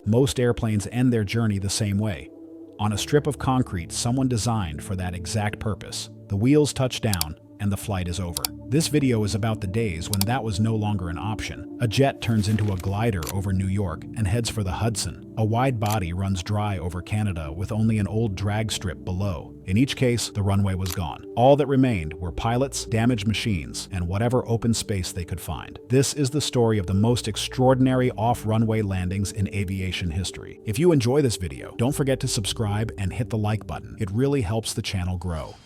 Most airplanes end their journey the same way, on a strip of concrete someone designed for that exact purpose. The wheels touch down, and the flight is over. This video is about the days when that was no longer an option. A jet turns into a glider over New York and heads for the Hudson. A wide body runs dry over Canada with only an old drag strip below. In each case, the runway was gone. All that remained were pilots, damaged machines, and whatever open space they could find. This is the story of the most extraordinary off-runway landings in aviation history. If you enjoy this video, don't forget to subscribe and hit the like button. It really helps the channel grow.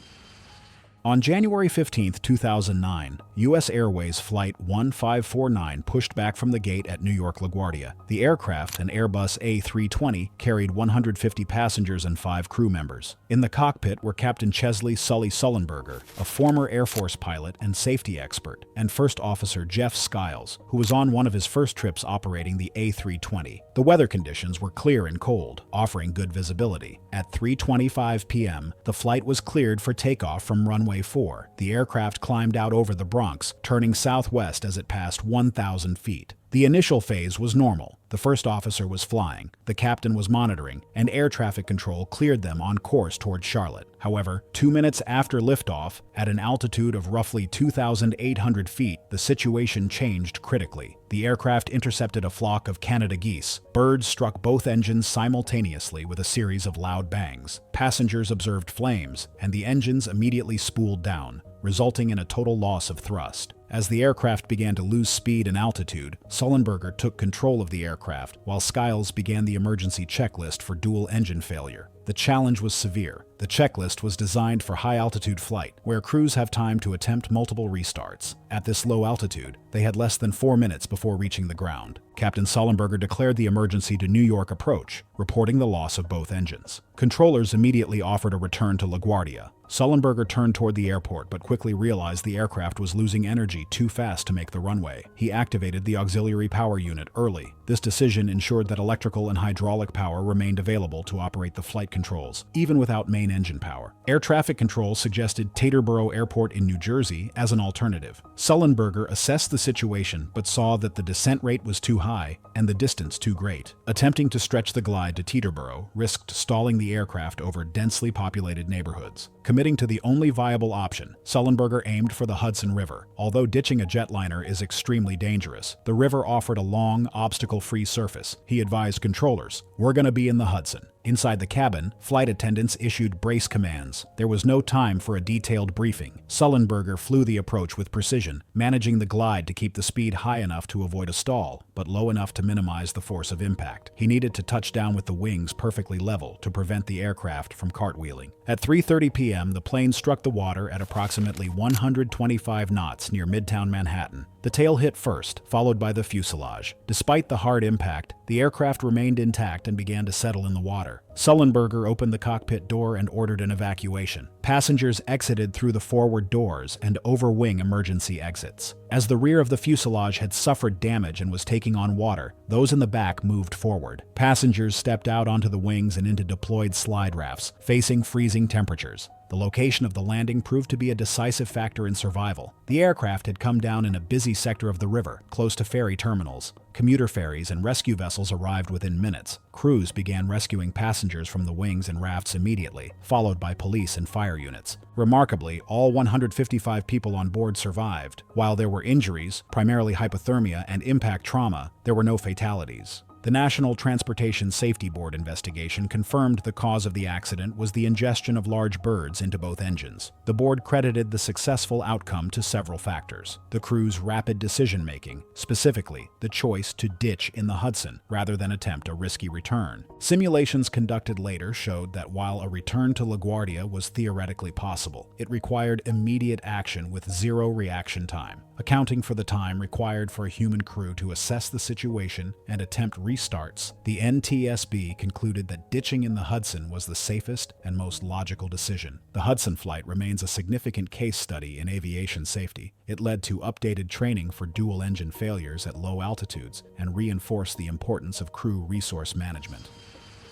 On January 15, 2009, U.S. Airways Flight 1549 pushed back from the gate at New York LaGuardia. The aircraft, an Airbus A320, carried 150 passengers and 5 crew members. In the cockpit were Captain Chesley Sully Sullenberger, a former Air Force pilot and safety expert, and First Officer Jeff Skiles, who was on one of his first trips operating the A320. The weather conditions were clear and cold, offering good visibility. At 3:25 p.m., the flight was cleared for takeoff from runway 4. The aircraft climbed out over the Bronx, turning southwest as it passed 1,000 feet. The initial phase was normal. The first officer was flying, the captain was monitoring, and air traffic control cleared them on course toward Charlotte. However, 2 minutes after liftoff, at an altitude of roughly 2,800 feet, the situation changed critically. The aircraft intercepted a flock of Canada geese. Birds struck both engines simultaneously with a series of loud bangs. Passengers observed flames, and the engines immediately spooled down, resulting in a total loss of thrust. As the aircraft began to lose speed and altitude, Sullenberger took control of the aircraft, while Skiles began the emergency checklist for dual engine failure. The challenge was severe. The checklist was designed for high-altitude flight, where crews have time to attempt multiple restarts. At this low altitude, they had less than 4 minutes before reaching the ground. Captain Sullenberger declared the emergency to New York approach, reporting the loss of both engines. Controllers immediately offered a return to LaGuardia. Sullenberger turned toward the airport but quickly realized the aircraft was losing energy too fast to make the runway. He activated the auxiliary power unit early. This decision ensured that electrical and hydraulic power remained available to operate the flight controls, even without main engine power. Air traffic control suggested Teterboro Airport in New Jersey as an alternative. Sullenberger assessed the situation but saw that the descent rate was too high and the distance too great. Attempting to stretch the glide to Teterboro risked stalling the aircraft over densely populated neighborhoods. Committing to the only viable option, Sullenberger aimed for the Hudson River. Although ditching a jetliner is extremely dangerous, the river offered a long, obstacle-free surface. He advised controllers, "We're gonna be in the Hudson." Inside the cabin, flight attendants issued brace commands. There was no time for a detailed briefing. Sullenberger flew the approach with precision, managing the glide to keep the speed high enough to avoid a stall, but low enough to minimize the force of impact. He needed to touch down with the wings perfectly level to prevent the aircraft from cartwheeling. At 3:30 p.m., the plane struck the water at approximately 125 knots near Midtown Manhattan. The tail hit first, followed by the fuselage. Despite the hard impact, the aircraft remained intact and began to settle in the water. Sullenberger opened the cockpit door and ordered an evacuation. Passengers exited through the forward doors and over-wing emergency exits. As the rear of the fuselage had suffered damage and was taking on water, those in the back moved forward. Passengers stepped out onto the wings and into deployed slide rafts, facing freezing temperatures. The location of the landing proved to be a decisive factor in survival. The aircraft had come down in a busy sector of the river, close to ferry terminals. Commuter ferries and rescue vessels arrived within minutes. Crews began rescuing passengers from the wings and rafts immediately, followed by police and fire units. Remarkably, all 155 people on board survived. While there were injuries, primarily hypothermia and impact trauma, there were no fatalities. The National Transportation Safety Board investigation confirmed the cause of the accident was the ingestion of large birds into both engines. The board credited the successful outcome to several factors: the crew's rapid decision-making, specifically the choice to ditch in the Hudson rather than attempt a risky return. Simulations conducted later showed that while a return to LaGuardia was theoretically possible, it required immediate action with zero reaction time. Accounting for the time required for a human crew to assess the situation and attempt restarts, the NTSB concluded that ditching in the Hudson was the safest and most logical decision. The Hudson flight remains a significant case study in aviation safety. It led to updated training for dual-engine failures at low altitudes and reinforced the importance of crew resource management.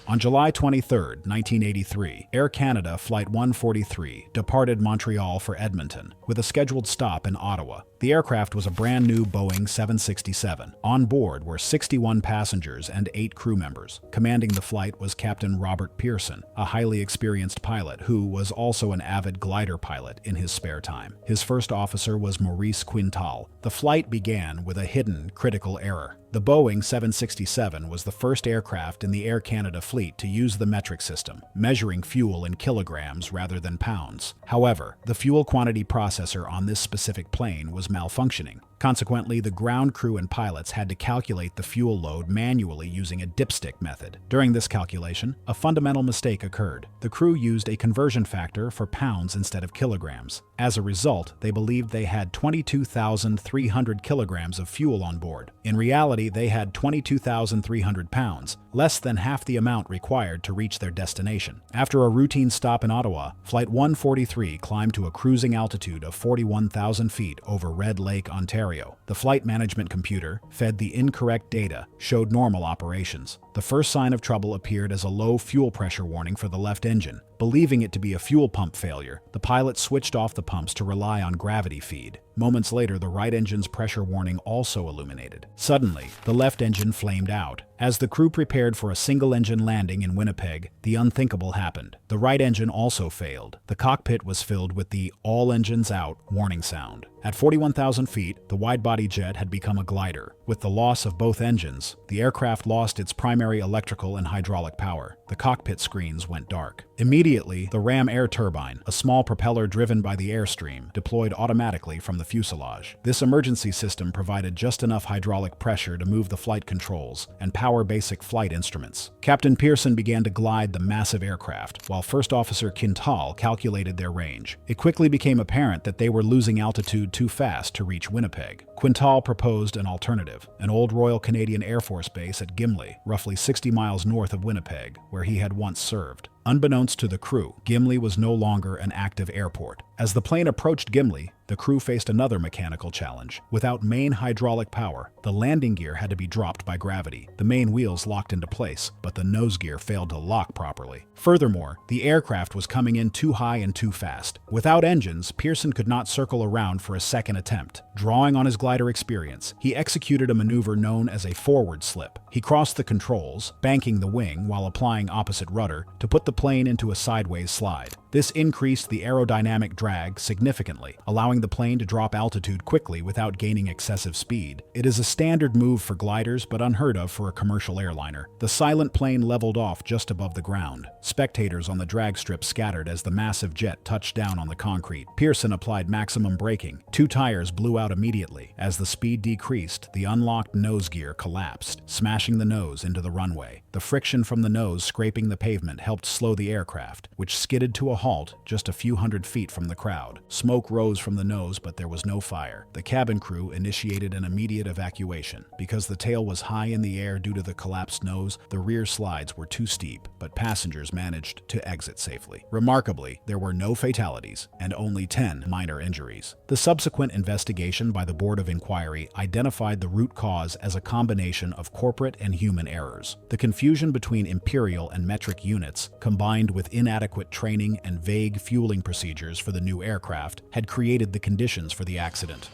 On July 23, 1983, Air Canada Flight 143 departed Montreal for Edmonton, with a scheduled stop in Ottawa. The aircraft was a brand new Boeing 767. On board were 61 passengers and 8 crew members. Commanding the flight was Captain Robert Pearson, a highly experienced pilot who was also an avid glider pilot in his spare time. His first officer was Maurice Quintal. The flight began with a hidden critical error. The Boeing 767 was the first aircraft in the Air Canada fleet to use the metric system, measuring fuel in kilograms rather than pounds. However, the fuel quantity processor on this specific plane was malfunctioning. Consequently, the ground crew and pilots had to calculate the fuel load manually using a dipstick method. During this calculation, a fundamental mistake occurred. The crew used a conversion factor for pounds instead of kilograms. As a result, they believed they had 22,300 kilograms of fuel on board. In reality, they had 22,300 pounds, less than half the amount required to reach their destination. After a routine stop in Ottawa, Flight 143 climbed to a cruising altitude of 41,000 feet over Red Lake, Ontario. The flight management computer, fed the incorrect data, showed normal operations. The first sign of trouble appeared as a low fuel pressure warning for the left engine. Believing it to be a fuel pump failure, the pilot switched off the pumps to rely on gravity feed. Moments later, the right engine's pressure warning also illuminated. Suddenly, the left engine flamed out. As the crew prepared for a single-engine landing in Winnipeg, the unthinkable happened. The right engine also failed. The cockpit was filled with the "all engines out" warning sound. At 41,000 feet, the wide-body jet had become a glider. With the loss of both engines, the aircraft lost its primary electrical and hydraulic power. The cockpit screens went dark. Immediately, the ram air turbine, a small propeller driven by the airstream, deployed automatically from the fuselage. This emergency system provided just enough hydraulic pressure to move the flight controls and power basic flight instruments. Captain Pearson began to glide the massive aircraft, while First Officer Quintal calculated their range. It quickly became apparent that they were losing altitude too fast to reach Winnipeg. Quintal proposed an alternative, an old Royal Canadian Air Force base at Gimli, roughly 60 miles north of Winnipeg, where he had once served. Unbeknownst to the crew, Gimli was no longer an active airport. As the plane approached Gimli, the crew faced another mechanical challenge. Without main hydraulic power, the landing gear had to be dropped by gravity. The main wheels locked into place, but the nose gear failed to lock properly. Furthermore, the aircraft was coming in too high and too fast. Without engines, Pearson could not circle around for a second attempt. Drawing on his glider experience, he executed a maneuver known as a forward slip. He crossed the controls, banking the wing while applying opposite rudder to put the plane into a sideways slide. This increased the aerodynamic drag significantly, allowing the plane to drop altitude quickly without gaining excessive speed. It is a standard move for gliders, but unheard of for a commercial airliner. The silent plane leveled off just above the ground. Spectators on the drag strip scattered as the massive jet touched down on the concrete. Pearson applied maximum braking. 2 tires blew out immediately. As the speed decreased, the unlocked nose gear collapsed, smashing the nose into the runway. The friction from the nose scraping the pavement helped slow the aircraft, which skidded to a halt just a few hundred feet from the crowd. Smoke rose from the nose, but there was no fire. The cabin crew initiated an immediate evacuation. Because the tail was high in the air due to the collapsed nose, the rear slides were too steep, but passengers managed to exit safely. Remarkably, there were no fatalities and only 10 minor injuries. The subsequent investigation by the Board of Inquiry identified the root cause as a combination of corporate and human errors. The confusion between imperial and metric units, combined with inadequate training and vague fueling procedures for the new aircraft, had created the conditions for the accident.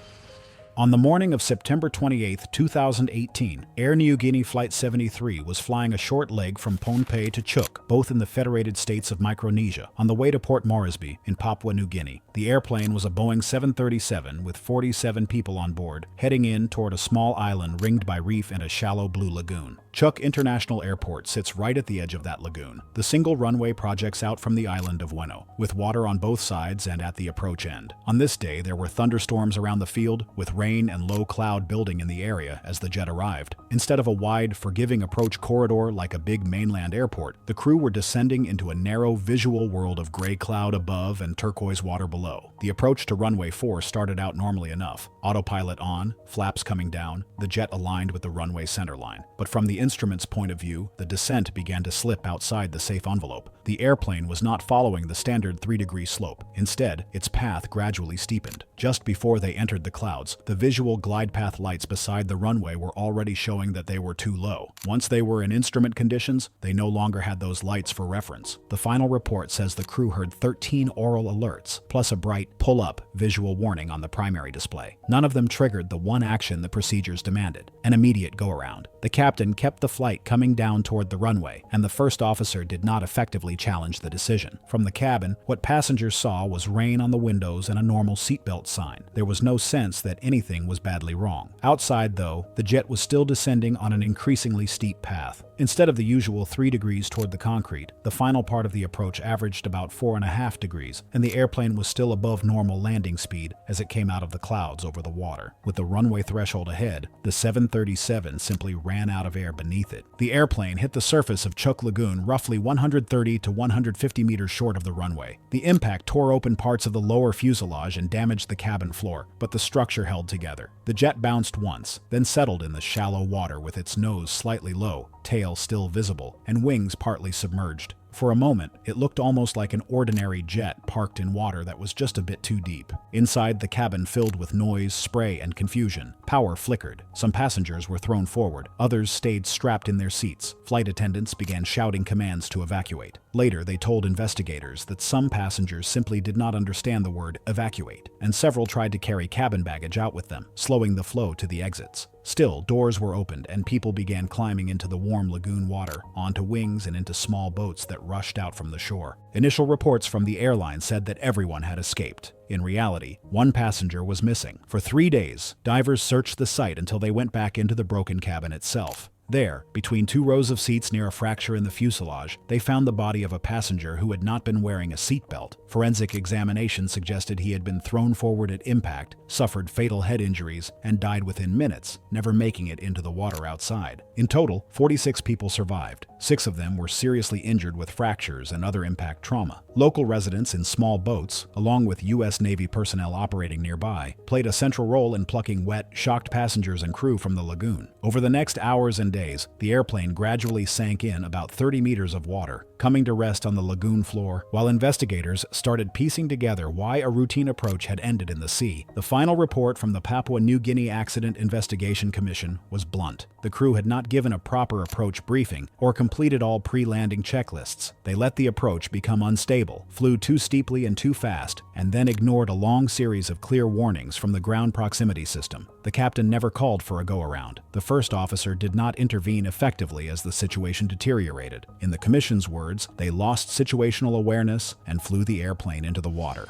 On the morning of September 28, 2018, Air Niugini Flight 73 was flying a short leg from Pohnpei to Chuuk, both in the Federated States of Micronesia, on the way to Port Moresby in Papua New Guinea. The airplane was a Boeing 737 with 47 people on board, heading in toward a small island ringed by reef and a shallow blue lagoon. Chuuk International Airport sits right at the edge of that lagoon. The single runway projects out from the island of Bueno, with water on both sides and at the approach end. On this day, there were thunderstorms around the field, with rain and low cloud building in the area as the jet arrived. Instead of a wide, forgiving approach corridor like a big mainland airport, the crew were descending into a narrow visual world of gray cloud above and turquoise water below. low. The approach to runway 4 started out normally enough. Autopilot on, flaps coming down, the jet aligned with the runway centerline. But from the instrument's point of view, the descent began to slip outside the safe envelope. The airplane was not following the standard 3-degree slope. Instead, its path gradually steepened. Just before they entered the clouds, the visual glide path lights beside the runway were already showing that they were too low. Once they were in instrument conditions, they no longer had those lights for reference. The final report says the crew heard 13 oral alerts, plus a bright pull-up visual warning on the primary display. None of them triggered the one action the procedures demanded, an immediate go-around. The captain kept the flight coming down toward the runway, and the first officer did not effectively challenge the decision. From the cabin, what passengers saw was rain on the windows and a normal seatbelt sign. There was no sense that anything was badly wrong. Outside, though, the jet was still descending on an increasingly steep path. Instead of the usual 3 degrees toward the concrete, the final part of the approach averaged about 4.5 degrees, and the airplane was still above normal landing speed as it came out of the clouds over the water. With the runway threshold ahead, the 737 simply ran out of air beneath it. The airplane hit the surface of Chuuk Lagoon roughly 130 to 150 meters short of the runway. The impact tore open parts of the lower fuselage and damaged the cabin floor, but the structure held together. The jet bounced once, then settled in the shallow water with its nose slightly low, tail still visible, and wings partly submerged. For a moment, it looked almost like an ordinary jet parked in water that was just a bit too deep. Inside, the cabin filled with noise, spray, and confusion. Power flickered. Some passengers were thrown forward. Others stayed strapped in their seats. Flight attendants began shouting commands to evacuate. Later, they told investigators that some passengers simply did not understand the word evacuate, and several tried to carry cabin baggage out with them, slowing the flow to the exits. Still, doors were opened and people began climbing into the warm lagoon water, onto wings and into small boats that rushed out from the shore. Initial reports from the airline said that everyone had escaped. In reality, one passenger was missing. For 3 days, divers searched the site until they went back into the broken cabin itself. There, between 2 rows of seats near a fracture in the fuselage, they found the body of a passenger who had not been wearing a seatbelt. Forensic examination suggested he had been thrown forward at impact, suffered fatal head injuries, and died within minutes, never making it into the water outside. In total, 46 people survived. 6 of them were seriously injured with fractures and other impact trauma. Local residents in small boats, along with U.S. Navy personnel operating nearby, played a central role in plucking wet, shocked passengers and crew from the lagoon. Over the next hours and days, the airplane gradually sank in about 30 meters of water, coming to rest on the lagoon floor, while investigators started piecing together why a routine approach had ended in the sea. The final report from the Papua New Guinea Accident Investigation Commission was blunt. The crew had not given a proper approach briefing or completed all pre-landing checklists. They let the approach become unstable, flew too steeply and too fast, and then ignored a long series of clear warnings from the ground proximity system. The captain never called for a go-around. The first officer did not intervene effectively as the situation deteriorated. In the Commission's words, they lost situational awareness and flew the airplane into the water.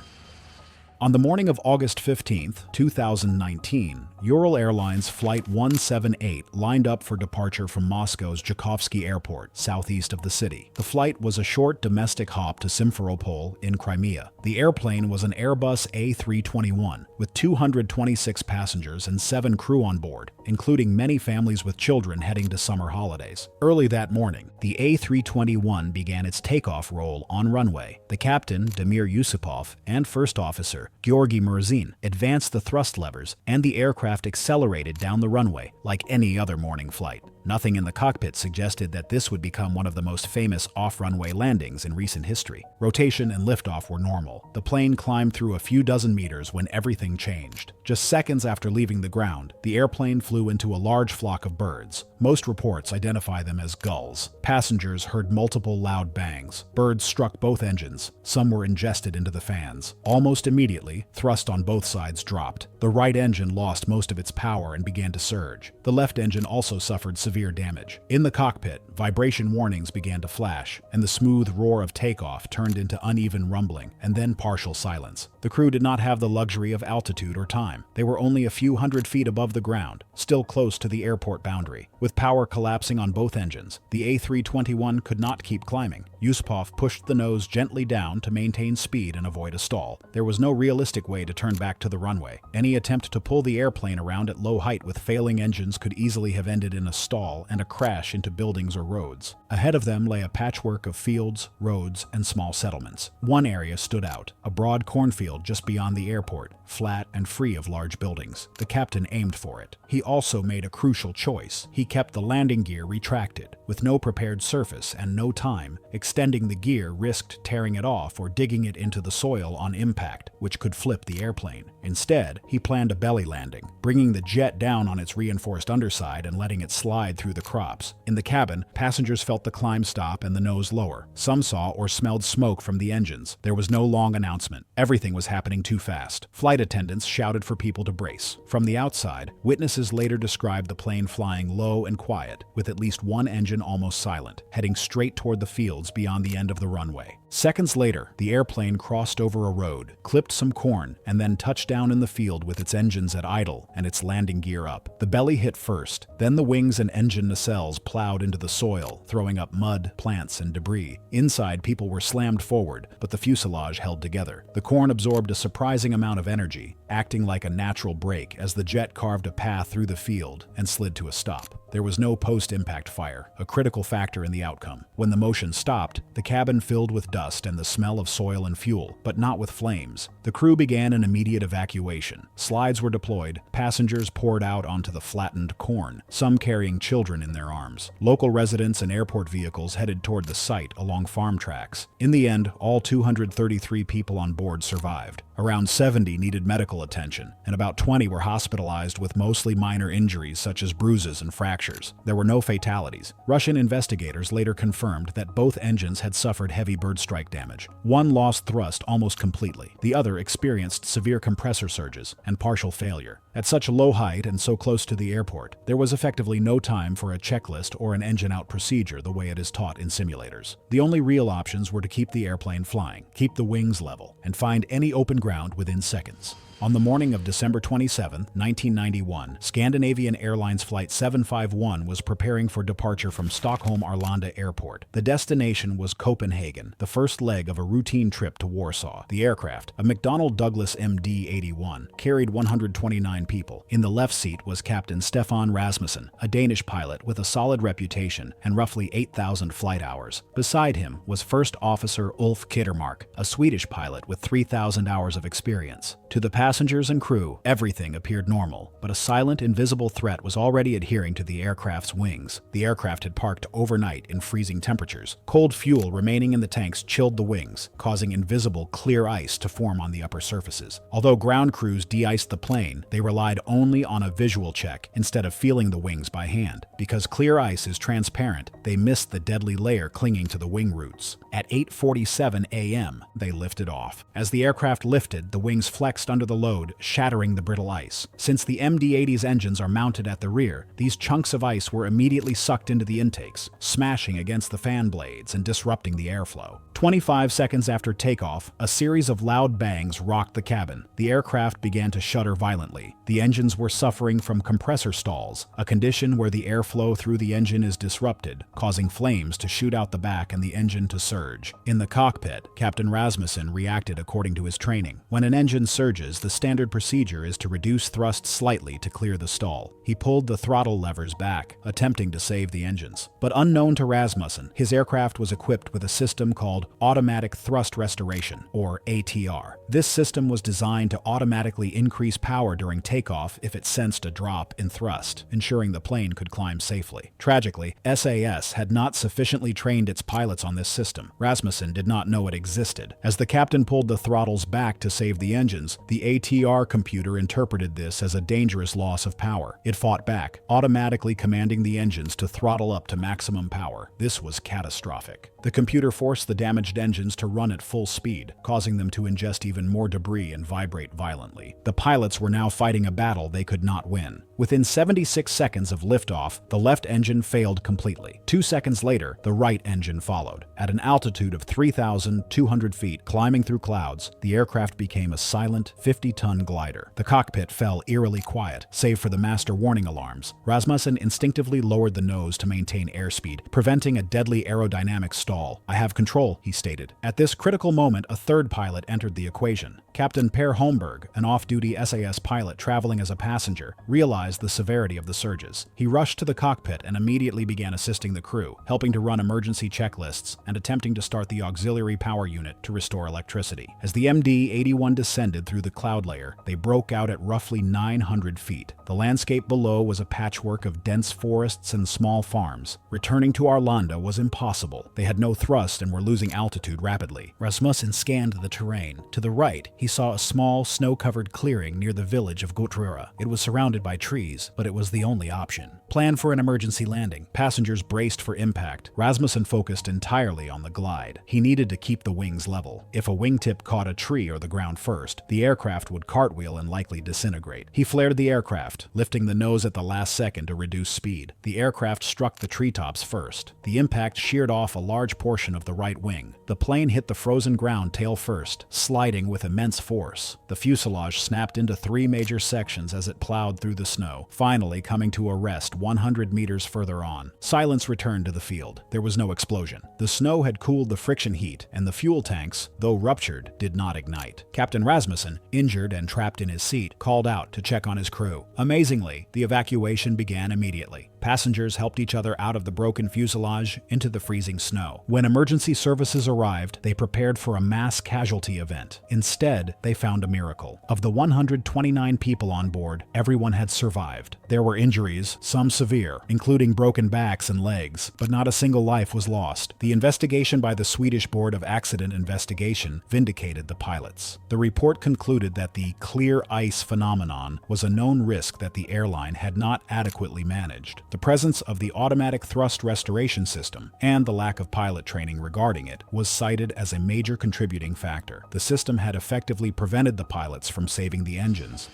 On the morning of August 15, 2019, Ural Airlines Flight 178 lined up for departure from Moscow's Zhukovsky Airport, southeast of the city. The flight was a short domestic hop to Simferopol in Crimea. The airplane was an Airbus A321 with 226 passengers and 7 crew on board, including many families with children heading to summer holidays. Early that morning, the A321 began its takeoff roll on runway. The captain, Damir Yusupov, and first officer, Georgy Murzin, advanced the thrust levers, and the aircraft accelerated down the runway like any other morning flight. Nothing in the cockpit suggested that this would become one of the most famous off-runway landings in recent history. Rotation and liftoff were normal. The plane climbed through a few dozen meters when everything changed. Just seconds after leaving the ground, the airplane flew into a large flock of birds. Most reports identify them as gulls. Passengers heard multiple loud bangs. Birds struck both engines. Some were ingested into the fans. Almost immediately, thrust on both sides dropped. The right engine lost most of its power and began to surge. The left engine also suffered severe damage. In the cockpit, vibration warnings began to flash, and the smooth roar of takeoff turned into uneven rumbling and then partial silence. The crew did not have the luxury of altitude or time. They were only a few hundred feet above the ground, still close to the airport boundary. With power collapsing on both engines, the A321 could not keep climbing. Yusupov pushed the nose gently down to maintain speed and avoid a stall. There was no realistic way to turn back to the runway. Any attempt to pull the airplane airplane around at low height with failing engines could easily have ended in a stall and a crash into buildings or roads. Ahead of them lay a patchwork of fields, roads, and small settlements. One area stood out, a broad cornfield just beyond the airport, flat and free of large buildings. The captain aimed for it. He also made a crucial choice. He kept the landing gear retracted. With no prepared surface and no time, extending the gear risked tearing it off or digging it into the soil on impact, which could flip the airplane. Instead, he planned a belly landing, bringing the jet down on its reinforced underside and letting it slide through the crops. In the cabin, passengers felt the climb stop and the nose lower. Some saw or smelled smoke from the engines. There was no long announcement. Everything was happening too fast. Flight attendants shouted for people to brace. From the outside, witnesses later described the plane flying low and quiet, with at least one engine almost silent, heading straight toward the fields beyond the end of the runway. Seconds later, the airplane crossed over a road, clipped some corn, and then touched down in the field with its engines at idle and its landing gear up. The belly hit first, then the wings and engine nacelles plowed into the soil, throwing up mud, plants, and debris. Inside, people were slammed forward, but the fuselage held together. The corn absorbed a surprising amount of energy, acting like a natural brake as the jet carved a path through the field and slid to a stop. There was no post-impact fire, a critical factor in the outcome. When the motion stopped, the cabin filled with dust and the smell of soil and fuel, but not with flames. The crew began an immediate evacuation. Slides were deployed, passengers poured out onto the flattened corn, some carrying children in their arms. Local residents and airport vehicles headed toward the site along farm tracks. In the end, all 233 people on board survived. Around 70 needed medical attention, and about 20 were hospitalized with mostly minor injuries such as bruises and fractures. There were no fatalities. Russian investigators later confirmed that both engines had suffered heavy bird strike damage. One lost thrust almost completely. The other experienced severe compressor surges and partial failure. At such a low height and so close to the airport, there was effectively no time for a checklist or an engine-out procedure the way it is taught in simulators. The only real options were to keep the airplane flying, keep the wings level, and find any open ground within seconds. On the morning of December 27, 1991, Scandinavian Airlines Flight 751 was preparing for departure from Stockholm Arlanda Airport. The destination was Copenhagen, the first leg of a routine trip to Warsaw. The aircraft, a McDonnell Douglas MD-81, carried 129 people. In the left seat was Captain Stefan Rasmussen, a Danish pilot with a solid reputation and roughly 8,000 flight hours. Beside him was First Officer Ulf Kittermark, a Swedish pilot with 3,000 hours of experience. To the passengers and crew, everything appeared normal, but a silent, invisible threat was already adhering to the aircraft's wings. The aircraft had parked overnight in freezing temperatures. Cold fuel remaining in the tanks chilled the wings, causing invisible, clear ice to form on the upper surfaces. Although ground crews de-iced the plane, they relied only on a visual check instead of feeling the wings by hand. Because clear ice is transparent, they missed the deadly layer clinging to the wing roots. At 8:47 a.m., they lifted off. As the aircraft lifted, the wings flexed under the load, shattering the brittle ice. Since the MD-80's engines are mounted at the rear, these chunks of ice were immediately sucked into the intakes, smashing against the fan blades and disrupting the airflow. 25 seconds after takeoff, a series of loud bangs rocked the cabin. The aircraft began to shudder violently. The engines were suffering from compressor stalls, a condition where the airflow through the engine is disrupted, causing flames to shoot out the back and the engine to surge. In the cockpit, Captain Rasmussen reacted according to his training. When an engine surges, the standard procedure is to reduce thrust slightly to clear the stall. He pulled the throttle levers back, attempting to save the engines. But unknown to Rasmussen, his aircraft was equipped with a system called Automatic Thrust Restoration, or ATR. This system was designed to automatically increase power during takeoff if it sensed a drop in thrust, ensuring the plane could climb safely. Tragically, SAS had not sufficiently trained its pilots on this system. Rasmussen did not know it existed. As the captain pulled the throttles back to save the engines, the ATR computer interpreted this as a dangerous loss of power. It fought back, automatically commanding the engines to throttle up to maximum power. This was catastrophic. The computer forced the damaged engines to run at full speed, causing them to ingest even more debris and vibrate violently. The pilots were now fighting a battle they could not win. Within 76 seconds of liftoff, the left engine failed completely. 2 seconds later, the right engine followed. At an altitude of 3,200 feet, climbing through clouds, the aircraft became a silent 50-ton glider. The cockpit fell eerily quiet, save for the master warning alarms. Rasmussen instinctively lowered the nose to maintain airspeed, preventing a deadly aerodynamic stall. "I have control," he stated. At this critical moment, a third pilot entered the equation. Captain Per Holmberg, an off-duty SAS pilot traveling as a passenger, realized the severity of the surges. He rushed to the cockpit and immediately began assisting the crew, helping to run emergency checklists and attempting to start the auxiliary power unit to restore electricity. As the MD-81 descended through the cloud layer, they broke out at roughly 900 feet. The landscape below was a patchwork of dense forests and small farms. Returning to Arlanda was impossible. They had no thrust and were losing altitude rapidly. Rasmussen scanned the terrain. To the right, he saw a small, snow-covered clearing near the village of Garuda. It was surrounded by trees, but it was the only option. Plan for an emergency landing. Passengers braced for impact. Rasmussen focused entirely on the glide. He needed to keep the wings level. If a wingtip caught a tree or the ground first, the aircraft would cartwheel and likely disintegrate. He flared the aircraft, lifting the nose at the last second to reduce speed. The aircraft struck the treetops first. The impact sheared off a large portion of the right wing. The plane hit the frozen ground tail first, sliding with immense force. The fuselage snapped into 3 major sections as it plowed through the snow, finally coming to a rest 100 meters further on. Silence returned to the field. There was no explosion. The snow had cooled the friction heat, and the fuel tanks, though ruptured, did not ignite. Captain Rasmussen, injured and trapped in his seat, called out to check on his crew. Amazingly, the evacuation began immediately. Passengers helped each other out of the broken fuselage into the freezing snow. When emergency services arrived, they prepared for a mass casualty event. Instead, they found a miracle. Of the 129 people on board, everyone had survived. There were injuries, some severe, including broken backs and legs, but not a single life was lost. The investigation by the Swedish Board of Accident Investigation vindicated the pilots. The report concluded that the clear ice phenomenon was a known risk that the airline had not adequately managed. The presence of the automatic thrust restoration system and the lack of pilot training regarding it was cited as a major contributing factor. The system had effectively prevented the pilots from saving the engines.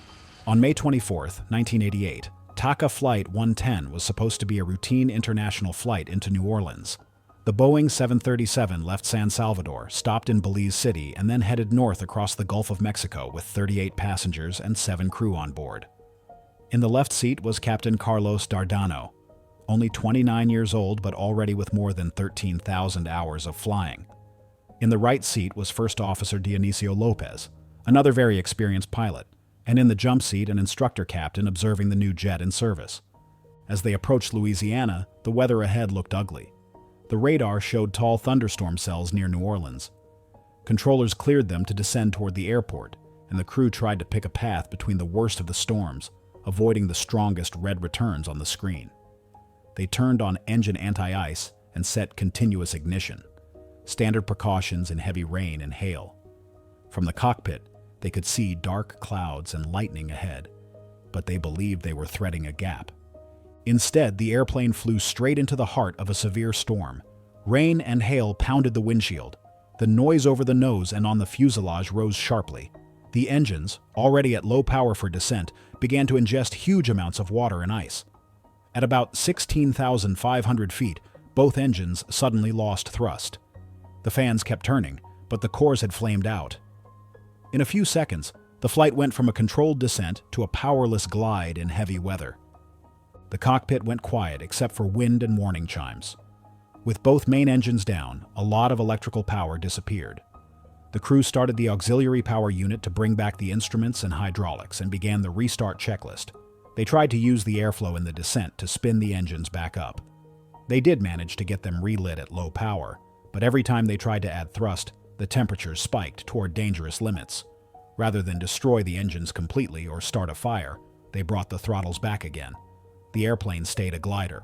On May 24, 1988, TACA Flight 110 was supposed to be a routine international flight into New Orleans. The Boeing 737 left San Salvador, stopped in Belize City, and then headed north across the Gulf of Mexico with 38 passengers and 7 crew on board. In the left seat was Captain Carlos Dardano, only 29 years old but already with more than 13,000 hours of flying. In the right seat was First Officer Dionisio Lopez, another very experienced pilot, and in the jump seat an instructor captain observing the new jet in service. As they approached Louisiana, the weather ahead looked ugly. The radar showed tall thunderstorm cells near New Orleans. Controllers cleared them to descend toward the airport, and the crew tried to pick a path between the worst of the storms, avoiding the strongest red returns on the screen. They turned on engine anti-ice and set continuous ignition, standard precautions in heavy rain and hail. From the cockpit, they could see dark clouds and lightning ahead, but they believed they were threading a gap. Instead, the airplane flew straight into the heart of a severe storm. Rain and hail pounded the windshield. The noise over the nose and on the fuselage rose sharply. The engines, already at low power for descent, began to ingest huge amounts of water and ice. At about 16,500 feet, both engines suddenly lost thrust. The fans kept turning, but the cores had flamed out. In a few seconds, the flight went from a controlled descent to a powerless glide in heavy weather. The cockpit went quiet except for wind and warning chimes. With both main engines down, a lot of electrical power disappeared. The crew started the auxiliary power unit to bring back the instruments and hydraulics and began the restart checklist. They tried to use the airflow in the descent to spin the engines back up. They did manage to get them relit at low power, but every time they tried to add thrust, the temperatures spiked toward dangerous limits. Rather than destroy the engines completely or start a fire, they brought the throttles back again. The airplane stayed a glider.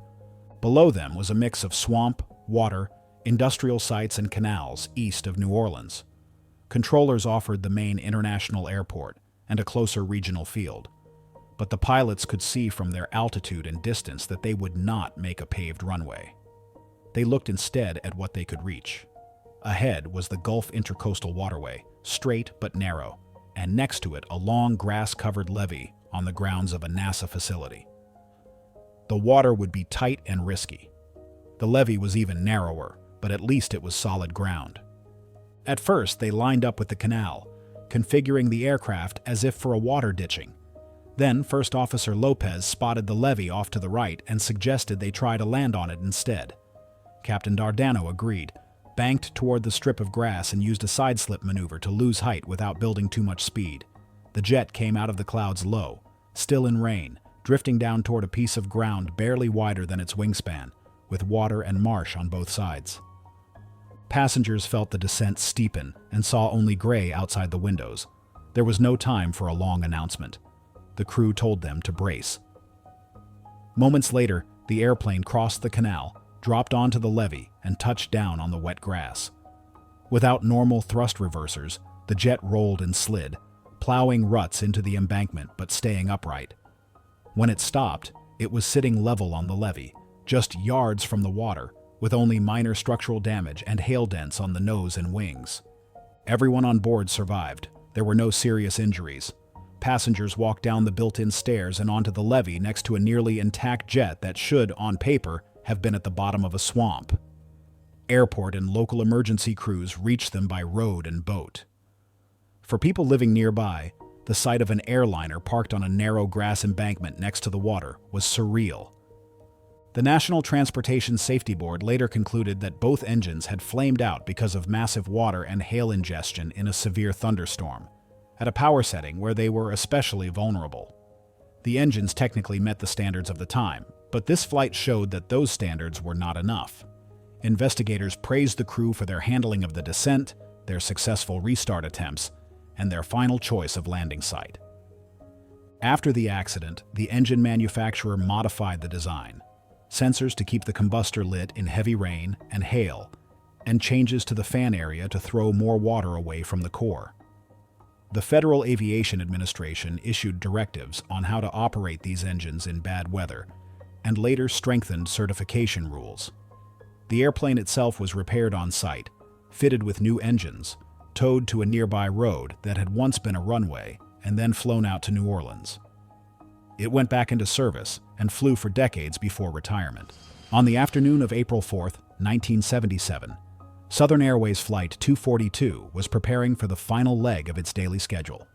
Below them was a mix of swamp, water, industrial sites, and canals east of New Orleans. Controllers offered the main international airport and a closer regional field, but the pilots could see from their altitude and distance that they would not make a paved runway. They looked instead at what they could reach. Ahead was the Gulf Intercoastal Waterway, straight but narrow, and next to it a long grass-covered levee on the grounds of a NASA facility. The water would be tight and risky. The levee was even narrower, but at least it was solid ground. At first, they lined up with the canal, configuring the aircraft as if for a water ditching. Then, First Officer Lopez spotted the levee off to the right and suggested they try to land on it instead. Captain Dardano agreed, banked toward the strip of grass and used a side-slip maneuver to lose height without building too much speed. The jet came out of the clouds low, still in rain, drifting down toward a piece of ground barely wider than its wingspan, with water and marsh on both sides. Passengers felt the descent steepen and saw only gray outside the windows. There was no time for a long announcement. The crew told them to brace. Moments later, the airplane crossed the canal, dropped onto the levee, and touched down on the wet grass. Without normal thrust reversers, the jet rolled and slid, plowing ruts into the embankment but staying upright. When it stopped, it was sitting level on the levee, just yards from the water, with only minor structural damage and hail dents on the nose and wings. Everyone on board survived. There were no serious injuries. Passengers walked down the built-in stairs and onto the levee next to a nearly intact jet that should, on paper, have been at the bottom of a swamp. Airport and local emergency crews reached them by road and boat. For people living nearby, the sight of an airliner parked on a narrow grass embankment next to the water was surreal. The National Transportation Safety Board later concluded that both engines had flamed out because of massive water and hail ingestion in a severe thunderstorm, at a power setting where they were especially vulnerable. The engines technically met the standards of the time, but this flight showed that those standards were not enough. Investigators praised the crew for their handling of the descent, their successful restart attempts, and their final choice of landing site. After the accident, the engine manufacturer modified the design. Sensors to keep the combustor lit in heavy rain and hail, and changes to the fan area to throw more water away from the core. The Federal Aviation Administration issued directives on how to operate these engines in bad weather, and later strengthened certification rules. The airplane itself was repaired on site, fitted with new engines, towed to a nearby road that had once been a runway, and then flown out to New Orleans. It went back into service and flew for decades before retirement. On the afternoon of April 4, 1977, Southern Airways Flight 242 was preparing for the final leg of its daily schedule.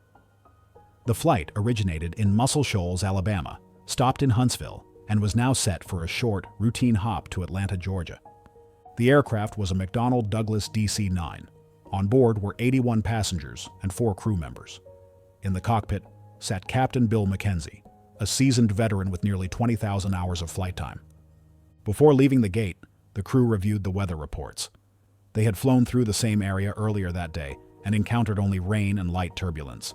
The flight originated in Muscle Shoals, Alabama, stopped in Huntsville, and was now set for a short, routine hop to Atlanta, Georgia. The aircraft was a McDonnell Douglas DC-9. On board were 81 passengers and 4 crew members. In the cockpit sat Captain Bill McKenzie, a seasoned veteran with nearly 20,000 hours of flight time. Before leaving the gate, the crew reviewed the weather reports. They had flown through the same area earlier that day and encountered only rain and light turbulence.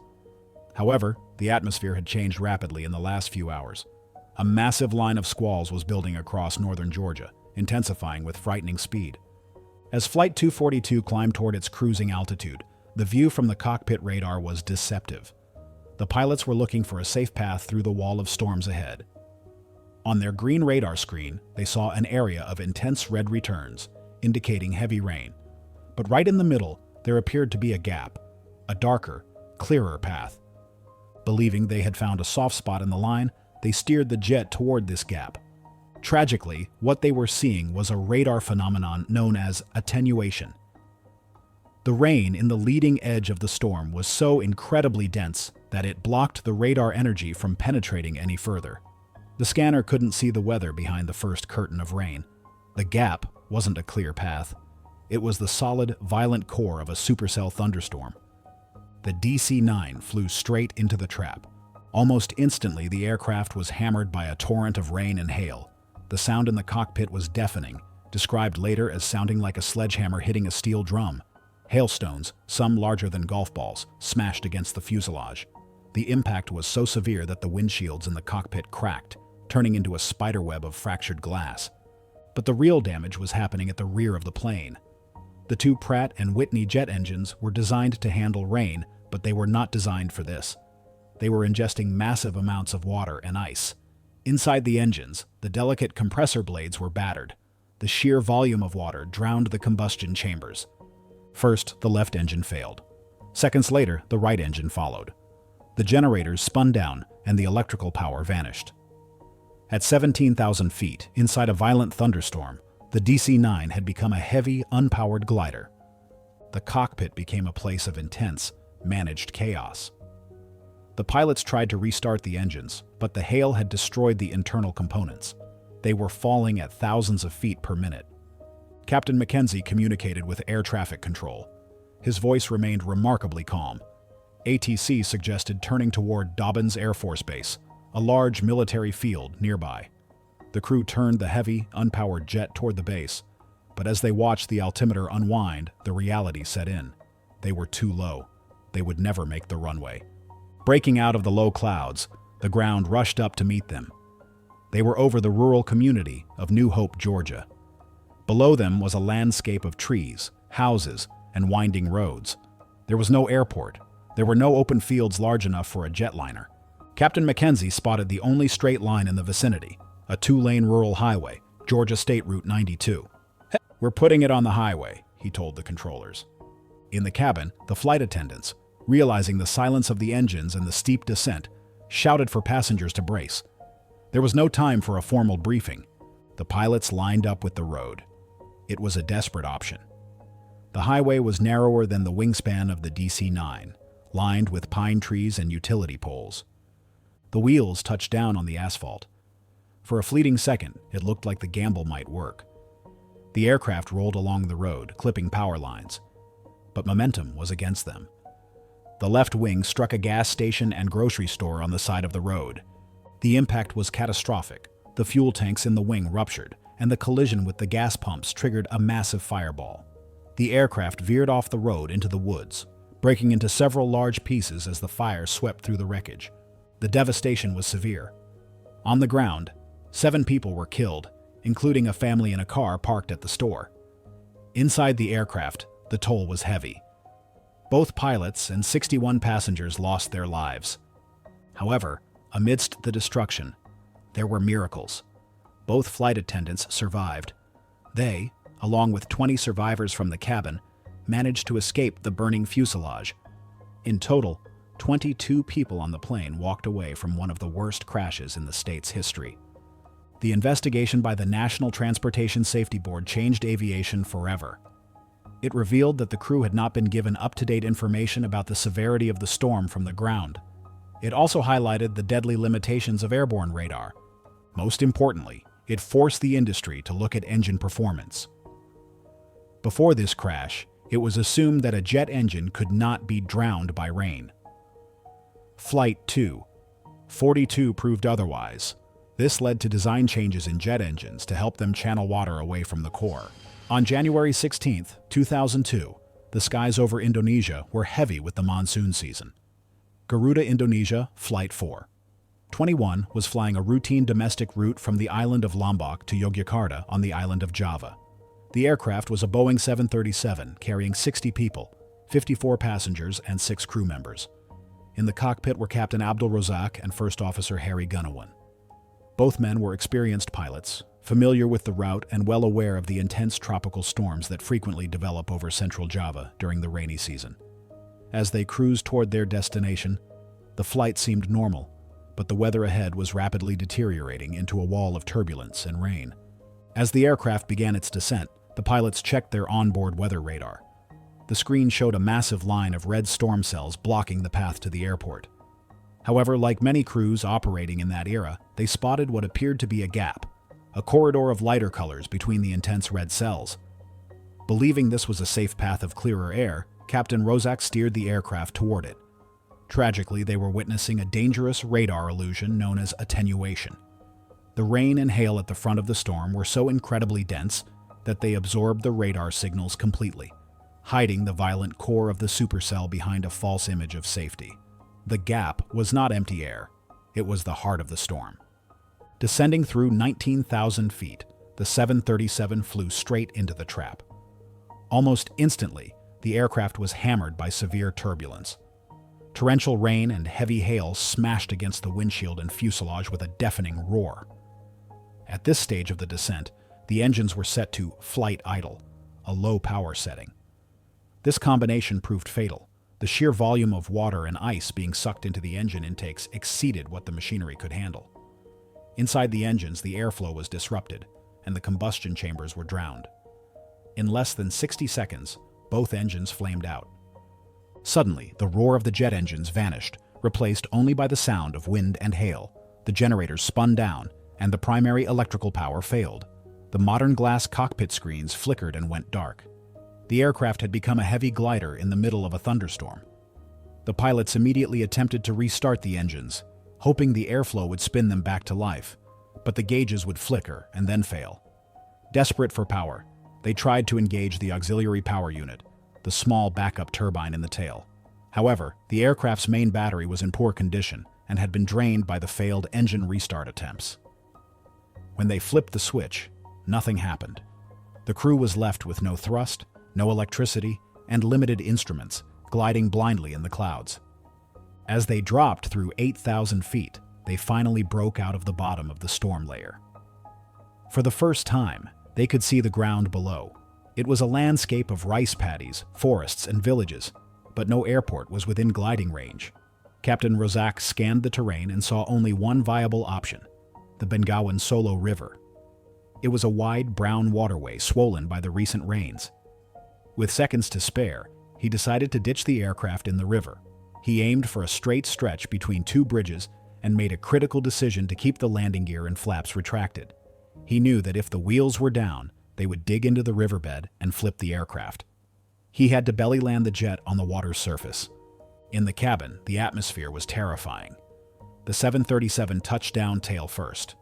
However, the atmosphere had changed rapidly in the last few hours. A massive line of squalls was building across northern Georgia, intensifying with frightening speed. As Flight 242 climbed toward its cruising altitude, the view from the cockpit radar was deceptive. The pilots were looking for a safe path through the wall of storms ahead. On their green radar screen, they saw an area of intense red returns, indicating heavy rain. But right in the middle, there appeared to be a gap, a darker, clearer path. Believing they had found a soft spot in the line, they steered the jet toward this gap. Tragically, what they were seeing was a radar phenomenon known as attenuation. The rain in the leading edge of the storm was so incredibly dense that it blocked the radar energy from penetrating any further. The scanner couldn't see the weather behind the first curtain of rain. The gap wasn't a clear path. It was the solid, violent core of a supercell thunderstorm. The DC-9 flew straight into the trap. Almost instantly, the aircraft was hammered by a torrent of rain and hail. The sound in the cockpit was deafening, described later as sounding like a sledgehammer hitting a steel drum. Hailstones, some larger than golf balls, smashed against the fuselage. The impact was so severe that the windshields in the cockpit cracked, turning into a spiderweb of fractured glass. But the real damage was happening at the rear of the plane. The 2 Pratt & Whitney jet engines were designed to handle rain, but they were not designed for this. They were ingesting massive amounts of water and ice. Inside the engines, the delicate compressor blades were battered. The sheer volume of water drowned the combustion chambers. First, the left engine failed. Seconds later, the right engine followed. The generators spun down and the electrical power vanished. At 17,000 feet, inside a violent thunderstorm, the DC-9 had become a heavy, unpowered glider. The cockpit became a place of intense, managed chaos. The pilots tried to restart the engines, but the hail had destroyed the internal components. They were falling at thousands of feet per minute. Captain Mackenzie communicated with air traffic control. His voice remained remarkably calm. ATC suggested turning toward Dobbins Air Force Base, a large military field nearby. The crew turned the heavy, unpowered jet toward the base, but as they watched the altimeter unwind, the reality set in. They were too low. They would never make the runway. Breaking out of the low clouds, the ground rushed up to meet them. They were over the rural community of New Hope, Georgia. Below them was a landscape of trees, houses, and winding roads. There was no airport. There were no open fields large enough for a jetliner. Captain Mackenzie spotted the only straight line in the vicinity, a two-lane rural highway, Georgia State Route 92. "We're putting it on the highway," he told the controllers. In the cabin, the flight attendants, realizing the silence of the engines and the steep descent, shouted for passengers to brace. There was no time for a formal briefing. The pilots lined up with the road. It was a desperate option. The highway was narrower than the wingspan of the DC-9, lined with pine trees and utility poles. The wheels touched down on the asphalt. For a fleeting second, it looked like the gamble might work. The aircraft rolled along the road, clipping power lines. But momentum was against them. The left wing struck a gas station and grocery store on the side of the road. The impact was catastrophic. The fuel tanks in the wing ruptured, and the collision with the gas pumps triggered a massive fireball. The aircraft veered off the road into the woods, breaking into several large pieces as the fire swept through the wreckage. The devastation was severe. On the ground, 7 people were killed, including a family in a car parked at the store. Inside the aircraft, the toll was heavy. Both pilots and 61 passengers lost their lives. However, amidst the destruction, there were miracles. Both flight attendants survived. They, along with 20 survivors from the cabin, managed to escape the burning fuselage. In total, 22 people on the plane walked away from one of the worst crashes in the state's history. The investigation by the National Transportation Safety Board changed aviation forever. It revealed that the crew had not been given up-to-date information about the severity of the storm from the ground. It also highlighted the deadly limitations of airborne radar. Most importantly, it forced the industry to look at engine performance. Before this crash, it was assumed that a jet engine could not be drowned by rain. Flight 242 proved otherwise. This led to design changes in jet engines to help them channel water away from the core. On January 16, 2002, the skies over Indonesia were heavy with the monsoon season. Garuda Indonesia Flight 421 was flying a routine domestic route from the island of Lombok to Yogyakarta on the island of Java. The aircraft was a Boeing 737 carrying 60 people, 54 passengers, and 6 crew members. In the cockpit were Captain Abdul Razak and First Officer Harry Gunawan. Both men were experienced pilots, familiar with the route and well aware of the intense tropical storms that frequently develop over central Java during the rainy season. As they cruised toward their destination, the flight seemed normal, but the weather ahead was rapidly deteriorating into a wall of turbulence and rain. As the aircraft began its descent, the pilots checked their onboard weather radar. The screen showed a massive line of red storm cells blocking the path to the airport. However, like many crews operating in that era, they spotted what appeared to be a gap, a corridor of lighter colors between the intense red cells. Believing this was a safe path of clearer air, Captain Rozak steered the aircraft toward it. Tragically, they were witnessing a dangerous radar illusion known as attenuation. The rain and hail at the front of the storm were so incredibly dense that they absorbed the radar signals completely, hiding the violent core of the supercell behind a false image of safety. The gap was not empty air. It was the heart of the storm. Descending through 19,000 feet, the 737 flew straight into the trap. Almost instantly, the aircraft was hammered by severe turbulence. Torrential rain and heavy hail smashed against the windshield and fuselage with a deafening roar. At this stage of the descent, the engines were set to flight idle, a low power setting. This combination proved fatal. The sheer volume of water and ice being sucked into the engine intakes exceeded what the machinery could handle. Inside the engines, the airflow was disrupted, and the combustion chambers were drowned. In less than 60 seconds, both engines flamed out. Suddenly, the roar of the jet engines vanished, replaced only by the sound of wind and hail. The generators spun down, and the primary electrical power failed. The modern glass cockpit screens flickered and went dark. The aircraft had become a heavy glider in the middle of a thunderstorm. The pilots immediately attempted to restart the engines, hoping the airflow would spin them back to life, but the gauges would flicker and then fail. Desperate for power, they tried to engage the auxiliary power unit, the small backup turbine in the tail. However, the aircraft's main battery was in poor condition and had been drained by the failed engine restart attempts. When they flipped the switch, nothing happened. The crew was left with no thrust, no electricity, and limited instruments, gliding blindly in the clouds. As they dropped through 8,000 feet, they finally broke out of the bottom of the storm layer. For the first time, they could see the ground below. It was a landscape of rice paddies, forests, and villages, but no airport was within gliding range. Captain Rozak scanned the terrain and saw only one viable option: the Bengawan Solo River. It was a wide brown waterway swollen by the recent rains. With seconds to spare, he decided to ditch the aircraft in the river. He aimed for a straight stretch between two bridges and made a critical decision to keep the landing gear and flaps retracted. He knew that if the wheels were down, they would dig into the riverbed and flip the aircraft. He had to belly land the jet on the water's surface. In the cabin, the atmosphere was terrifying. The 737 touched down tail first.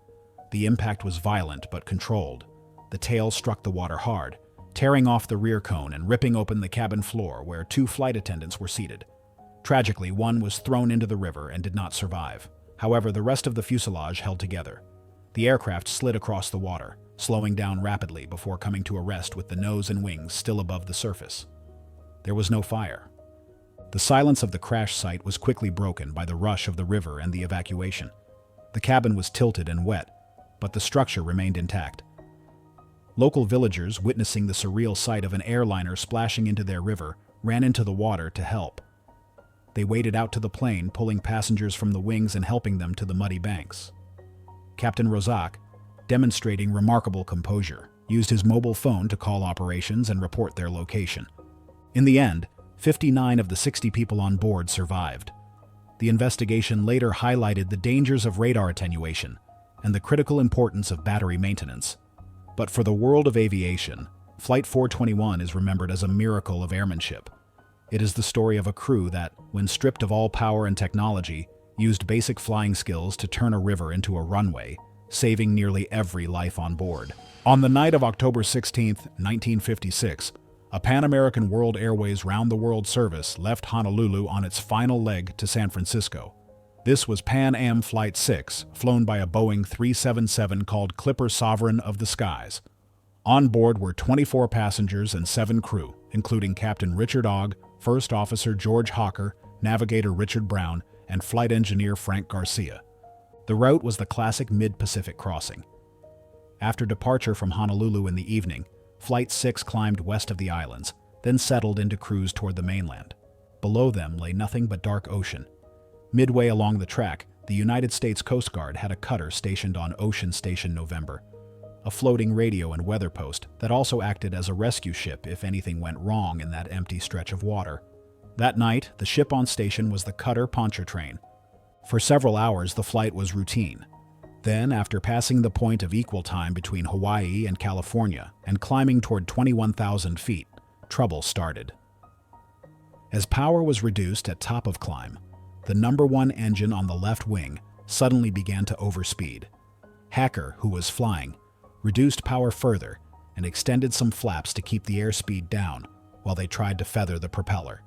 The impact was violent but controlled. The tail struck the water hard, tearing off the rear cone and ripping open the cabin floor where two flight attendants were seated. Tragically, one was thrown into the river and did not survive. However, the rest of the fuselage held together. The aircraft slid across the water, slowing down rapidly before coming to a rest with the nose and wings still above the surface. There was no fire. The silence of the crash site was quickly broken by the rush of the river and the evacuation. The cabin was tilted and wet, but the structure remained intact. Local villagers, witnessing the surreal sight of an airliner splashing into their river, ran into the water to help. They waded out to the plane, pulling passengers from the wings and helping them to the muddy banks. Captain Rozak, demonstrating remarkable composure, used his mobile phone to call operations and report their location. In the end, 59 of the 60 people on board survived. The investigation later highlighted the dangers of radar attenuation and the critical importance of battery maintenance. But for the world of aviation, Flight 421 is remembered as a miracle of airmanship. It is the story of a crew that, when stripped of all power and technology, used basic flying skills to turn a river into a runway, saving nearly every life on board. On the night of October 16, 1956, a Pan American World Airways round-the-world service left Honolulu on its final leg to San Francisco. This was Pan Am Flight 6, flown by a Boeing 377 called Clipper Sovereign of the Skies. On board were 24 passengers and 7 crew, including Captain Richard Ogg, First Officer George Hawker, Navigator Richard Brown, and Flight Engineer Frank Garcia. The route was the classic mid-Pacific crossing. After departure from Honolulu in the evening, Flight 6 climbed west of the islands, then settled into cruise toward the mainland. Below them lay nothing but dark ocean. Midway along the track, the United States Coast Guard had a cutter stationed on Ocean Station November, a floating radio and weather post that also acted as a rescue ship if anything went wrong in that empty stretch of water. That night, the ship on station was the cutter Pontchartrain. For several hours, the flight was routine. Then, after passing the point of equal time between Hawaii and California and climbing toward 21,000 feet, trouble started. As power was reduced at top of climb, the number 1 engine on the left wing suddenly began to overspeed. Hacker, who was flying, reduced power further and extended some flaps to keep the airspeed down while they tried to feather the propeller.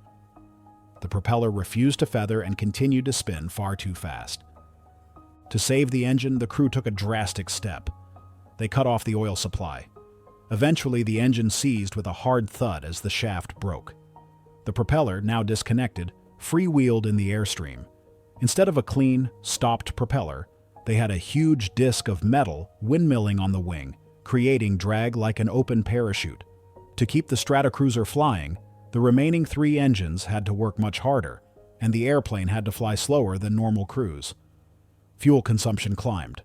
The propeller refused to feather and continued to spin far too fast. To save the engine, the crew took a drastic step. They cut off the oil supply. Eventually, the engine seized with a hard thud as the shaft broke. The propeller, now disconnected, freewheeled in the airstream. Instead of a clean, stopped propeller, they had a huge disc of metal windmilling on the wing, creating drag like an open parachute. To keep the Stratocruiser flying, The remaining 3 engines had to work much harder, and the airplane had to fly slower than normal cruise. Fuel consumption climbed.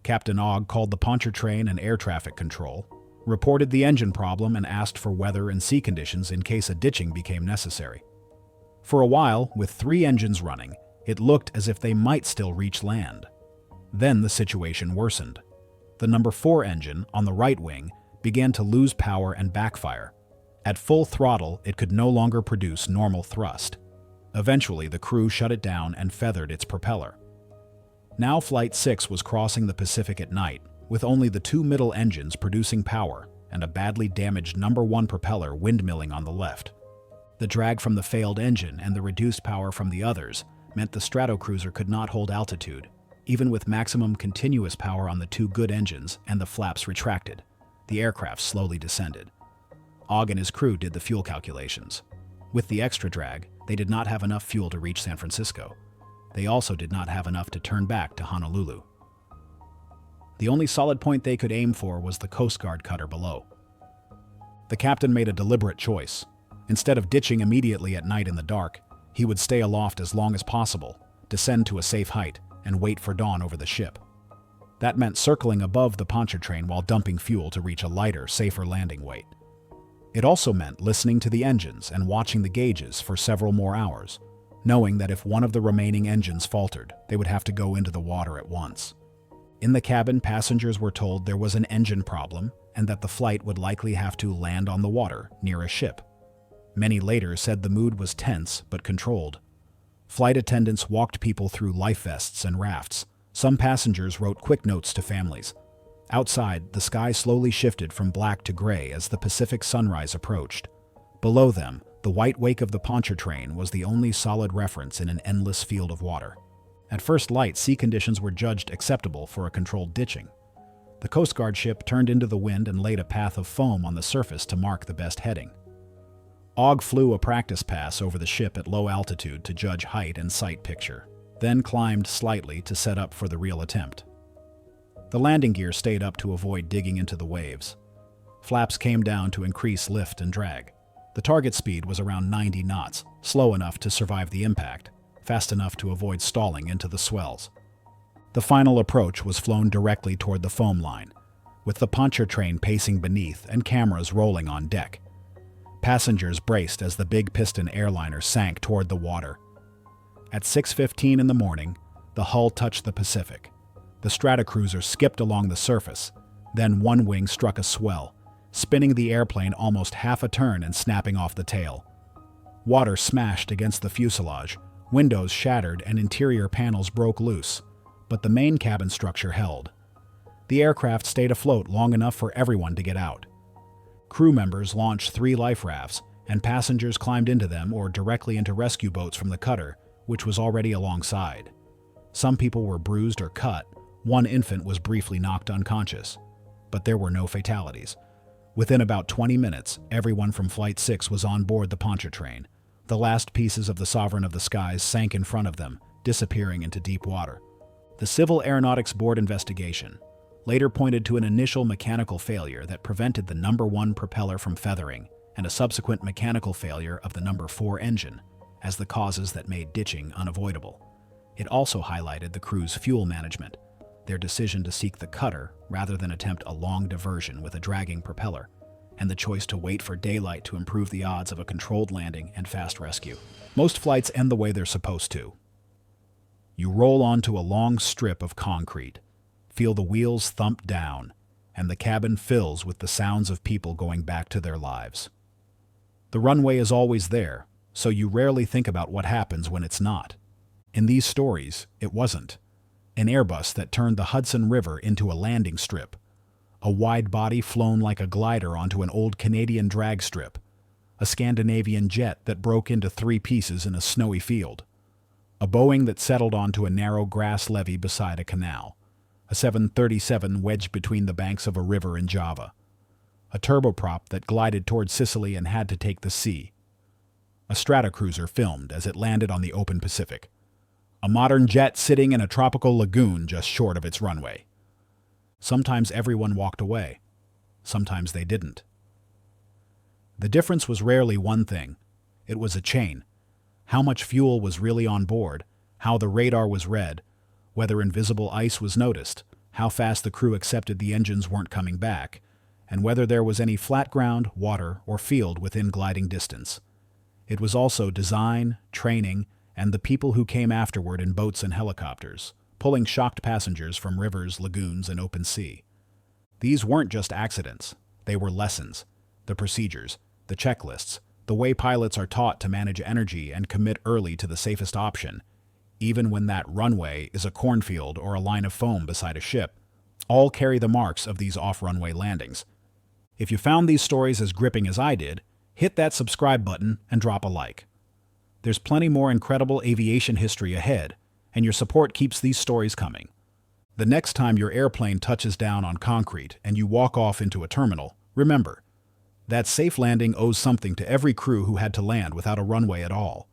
Captain Ogg called the Pontchartrain and air traffic control, reported the engine problem, and asked for weather and sea conditions in case a ditching became necessary. For a while, with 3 engines running, it looked as if they might still reach land. Then the situation worsened. The number 4 engine, on the right wing, began to lose power and backfire. At full throttle, it could no longer produce normal thrust. Eventually, the crew shut it down and feathered its propeller. Now Flight 6 was crossing the Pacific at night, with only the 2 middle engines producing power and a badly damaged number 1 propeller windmilling on the left. The drag from the failed engine and the reduced power from the others meant the Stratocruiser could not hold altitude, even with maximum continuous power on the 2 good engines and the flaps retracted. The aircraft slowly descended. Ogg and his crew did the fuel calculations. With the extra drag, they did not have enough fuel to reach San Francisco. They also did not have enough to turn back to Honolulu. The only solid point they could aim for was the Coast Guard cutter below. The captain made a deliberate choice. Instead of ditching immediately at night in the dark, he would stay aloft as long as possible, descend to a safe height, and wait for dawn over the ship. That meant circling above the Pontchartrain while dumping fuel to reach a lighter, safer landing weight. It also meant listening to the engines and watching the gauges for several more hours, knowing that if one of the remaining engines faltered, they would have to go into the water at once. In the cabin, passengers were told there was an engine problem and that the flight would likely have to land on the water near a ship. Many later said the mood was tense but controlled. Flight attendants walked people through life vests and rafts. Some passengers wrote quick notes to families. Outside, the sky slowly shifted from black to gray as the Pacific sunrise approached. Below them, the white wake of the Pontchartrain was the only solid reference in an endless field of water. At first light, sea conditions were judged acceptable for a controlled ditching. The Coast Guard ship turned into the wind and laid a path of foam on the surface to mark the best heading. Ogg flew a practice pass over the ship at low altitude to judge height and sight picture, then climbed slightly to set up for the real attempt. The landing gear stayed up to avoid digging into the waves. Flaps came down to increase lift and drag. The target speed was around 90 knots, slow enough to survive the impact, fast enough to avoid stalling into the swells. The final approach was flown directly toward the foam line, with the Pontchartrain pacing beneath and cameras rolling on deck. Passengers braced as the big piston airliner sank toward the water. At 6:15 in the morning, the hull touched the Pacific. The Stratocruiser skipped along the surface, then one wing struck a swell, spinning the airplane almost half a turn and snapping off the tail. Water smashed against the fuselage, windows shattered and interior panels broke loose, but the main cabin structure held. The aircraft stayed afloat long enough for everyone to get out. Crew members launched 3 life rafts, and passengers climbed into them or directly into rescue boats from the cutter, which was already alongside. Some people were bruised or cut. One infant was briefly knocked unconscious, but there were no fatalities. Within about 20 minutes, everyone from Flight 6 was on board the Pontchartrain. The last pieces of the Sovereign of the Skies sank in front of them, disappearing into deep water. The Civil Aeronautics Board investigation later pointed to an initial mechanical failure that prevented the number 1 propeller from feathering and a subsequent mechanical failure of the number 4 engine as the causes that made ditching unavoidable. It also highlighted the crew's fuel management, their decision to seek the cutter rather than attempt a long diversion with a dragging propeller, and the choice to wait for daylight to improve the odds of a controlled landing and fast rescue. Most flights end the way they're supposed to. You roll onto a long strip of concrete, feel the wheels thump down, and the cabin fills with the sounds of people going back to their lives. The runway is always there, so you rarely think about what happens when it's not. In these stories, it wasn't. An Airbus that turned the Hudson River into a landing strip, a wide body flown like a glider onto an old Canadian drag strip, a Scandinavian jet that broke into 3 pieces in a snowy field, a Boeing that settled onto a narrow grass levee beside a canal, a 737 wedged between the banks of a river in Java, a turboprop that glided toward Sicily and had to take the sea, a Stratocruiser filmed as it landed on the open Pacific, a modern jet sitting in a tropical lagoon just short of its runway. Sometimes everyone walked away. Sometimes they didn't. The difference was rarely one thing. It was a chain. How much fuel was really on board, how the radar was read, whether invisible ice was noticed, how fast the crew accepted the engines weren't coming back, and whether there was any flat ground, water, or field within gliding distance. It was also design, training, and the people who came afterward in boats and helicopters, pulling shocked passengers from rivers, lagoons, and open sea. These weren't just accidents. They were lessons. The procedures, the checklists, the way pilots are taught to manage energy and commit early to the safest option, even when that runway is a cornfield or a line of foam beside a ship, all carry the marks of these off-runway landings. If you found these stories as gripping as I did, hit that subscribe button and drop a like. There's plenty more incredible aviation history ahead, and your support keeps these stories coming. The next time your airplane touches down on concrete and you walk off into a terminal, remember, that safe landing owes something to every crew who had to land without a runway at all.